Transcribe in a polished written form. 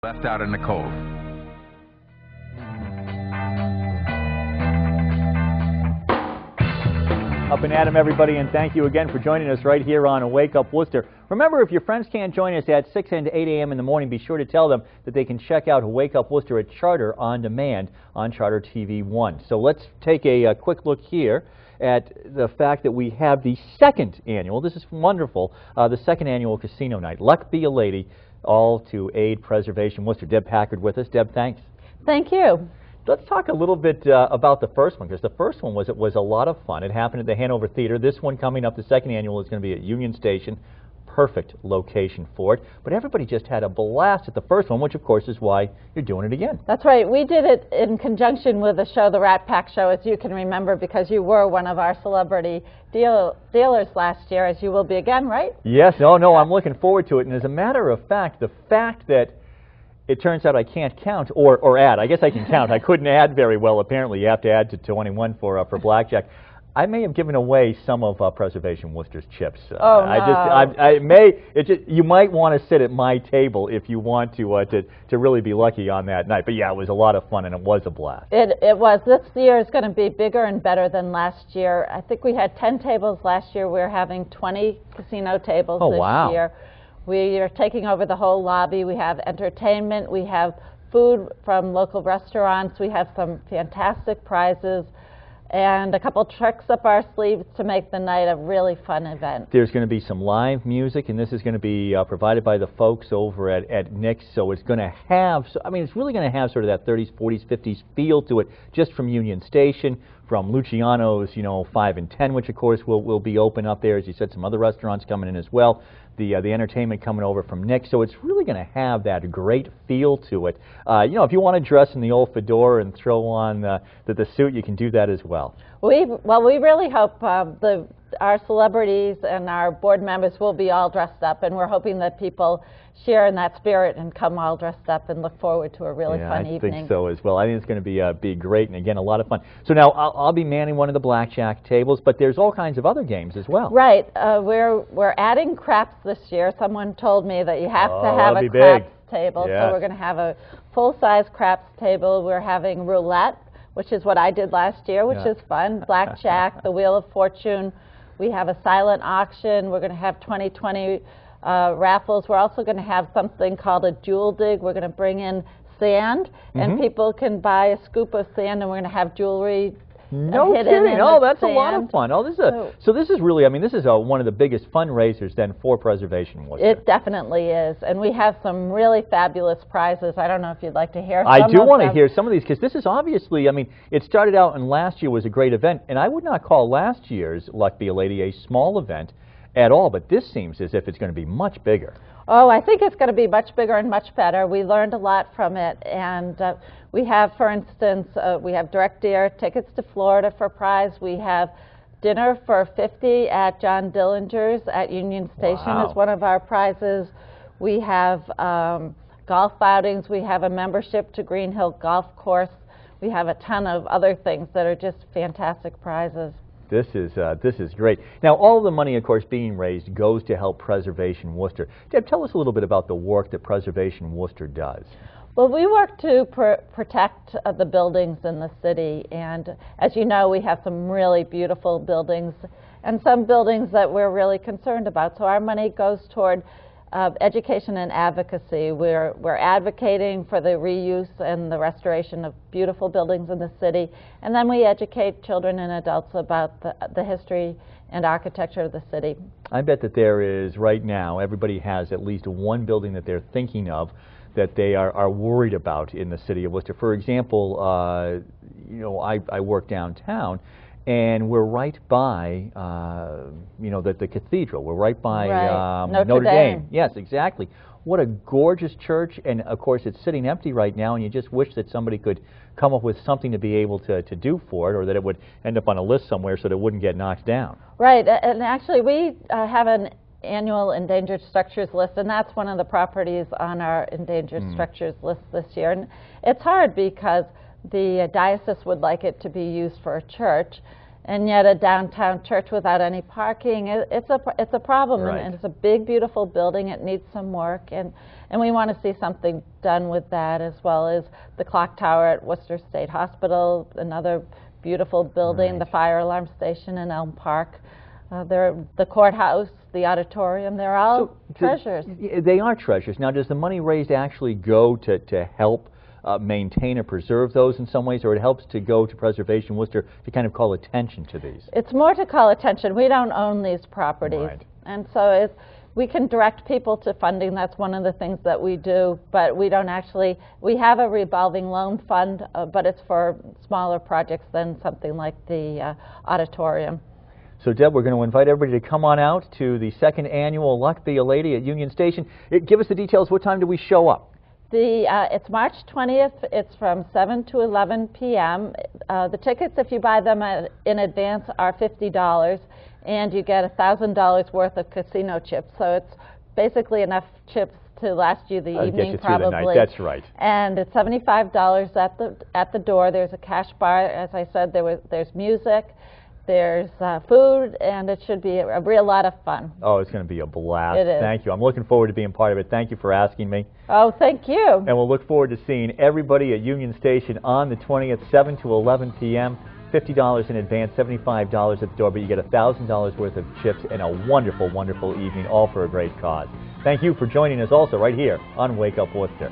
left out in the cold. Up and at 'em, everybody, and thank you again for joining us right here on Wake Up Worcester. Remember, if your friends can't join us at 6 and 8 a.m. in the morning, be sure to tell them that they can check out Wake Up Worcester at Charter on demand on Charter TV 1. So let's take a quick look here at the fact that we have the second annual, this is wonderful, the second annual casino night. Luck be a lady, all to aid preservation. Worcester. Deb Packard with us. Deb, thanks. Thank you. Let's talk a little bit about the first one, because the first one was a lot of fun. It happened at the Hanover Theater. This one coming up, the second annual, is going to be at Union Station. Perfect location for it. But everybody just had a blast at the first one, which of course is why you're doing it again. That's right. We did it in conjunction with the show, the Rat Pack Show, as you can remember, because you were one of our celebrity dealers last year, as you will be again, right? Yes. No, I'm looking forward to it. And as a matter of fact, the fact that it turns out I can't count or add. I guess I can count. I couldn't add very well, apparently. You have to add to 21 for blackjack. I may have given away some of Preservation Worcester's chips. Oh, no. You might want to sit at my table if you want to really be lucky on that night. But yeah, it was a lot of fun and it was a blast. It was. This year is going to be bigger and better than last year. I think we had 10 tables last year. We're having 20 casino tables this year. We are taking over the whole lobby. We have entertainment. We have food from local restaurants. We have some fantastic prizes and a couple tricks up our sleeves to make the night a really fun event. There's going to be some live music, and this is going to be provided by the folks over at Nick's, so it's going to have, it's really going to have sort of that 30s, 40s, 50s feel to it, just from Union Station, from Luciano's, 5 and 10, which of course will be open up there. As you said, some other restaurants coming in as well. The entertainment coming over from Nick, so it's really going to have that great feel to it. If you want to dress in the old fedora and throw on the suit, you can do that as well. We really hope our celebrities and our board members will be all dressed up, and we're hoping that people share in that spirit and come all dressed up and look forward to a really fun evening. I think so as well. I think it's going to be great, and again, a lot of fun. So now I'll be manning one of the blackjack tables, but there's all kinds of other games as well. Right. We're adding craps this year. Someone told me that you have to have a craps table, so we're going to have a full-size craps table. We're having roulette, which is what I did last year, which is fun. Blackjack, the Wheel of Fortune. We have a silent auction. We're going to have 2020 raffles. We're also going to have something called a jewel dig. We're going to bring in sand, and people can buy a scoop of sand, and we're going to have jewelry. No kidding! Oh, that's a lot of fun. Oh, so this is really, this is one of the biggest fundraisers then for Preservation Worcester. It definitely is, and we have some really fabulous prizes. I don't know if you'd like to hear some I do want to hear some of these, because this is obviously, it started out, and last year was a great event, and I would not call last year's Luck Be a Lady a small event at all, but this seems as if it's going to be much bigger. Oh, I think it's going to be much bigger and much better. We learned a lot from it, and we have, for instance, we have direct air tickets to Florida for prize. We have dinner for 50 at John Dillinger's at Union Station as one of our prizes. We have golf outings. We have a membership to Green Hill Golf Course. We have a ton of other things that are just fantastic prizes. This is great. Now, all of the money, of course, being raised goes to help Preservation Worcester. Deb, tell us a little bit about the work that Preservation Worcester does. Well, we work to protect the buildings in the city, and as you know, we have some really beautiful buildings and some buildings that we're really concerned about. So our money goes toward education and advocacy. We're advocating for the reuse and the restoration of beautiful buildings in the city, and then we educate children and adults about the history and architecture of the city. I bet that there is, right now, everybody has at least one building that they're thinking of that they are worried about in the city of Worcester. For example, I work downtown, and we're right by, the cathedral. We're right by Notre Dame. Yes, exactly. What a gorgeous church, and of course it's sitting empty right now, and you just wish that somebody could come up with something to be able to do for it, or that it would end up on a list somewhere so that it wouldn't get knocked down. Right, and actually we have an annual endangered structures list, and that's one of the properties on our endangered structures list this year. And it's hard because the diocese would like it to be used for a church, and yet a downtown church without any parking, it's a problem. Right. And it's a big, beautiful building. It needs some work, and we want to see something done with that, as well as the clock tower at Worcester State Hospital, another beautiful building, right. the fire alarm station in Elm Park, the courthouse, the auditorium. They're all treasures. They are treasures. Now, does the money raised actually go to help maintain or preserve those in some ways, or it helps to go to Preservation Worcester to kind of call attention to these? It's more to call attention. We don't own these properties. Right. And so we can direct people to funding. That's one of the things that we do, but we don't actually, we have a revolving loan fund, but it's for smaller projects than something like the auditorium. So, Deb, we're going to invite everybody to come on out to the second annual Luck Be a Lady at Union Station. Give us the details. What time do we show up? It's March 20th. It's from 7 to 11 p.m. The tickets, if you buy them in advance, are $50, and you get $1,000 worth of casino chips. So it's basically enough chips to last you the evening, get you probably. through the night. That's right. And it's $75 at the door. There's a cash bar. As I said, there's music. There's food, and it should be a real lot of fun. Oh, it's going to be a blast. It is. Thank you. I'm looking forward to being part of it. Thank you for asking me. Oh, thank you. And we'll look forward to seeing everybody at Union Station on the 20th, 7 to 11 p.m. $50 in advance, $75 at the door, but you get $1,000 worth of chips and a wonderful, wonderful evening, all for a great cause. Thank you for joining us also right here on Wake Up Worcester.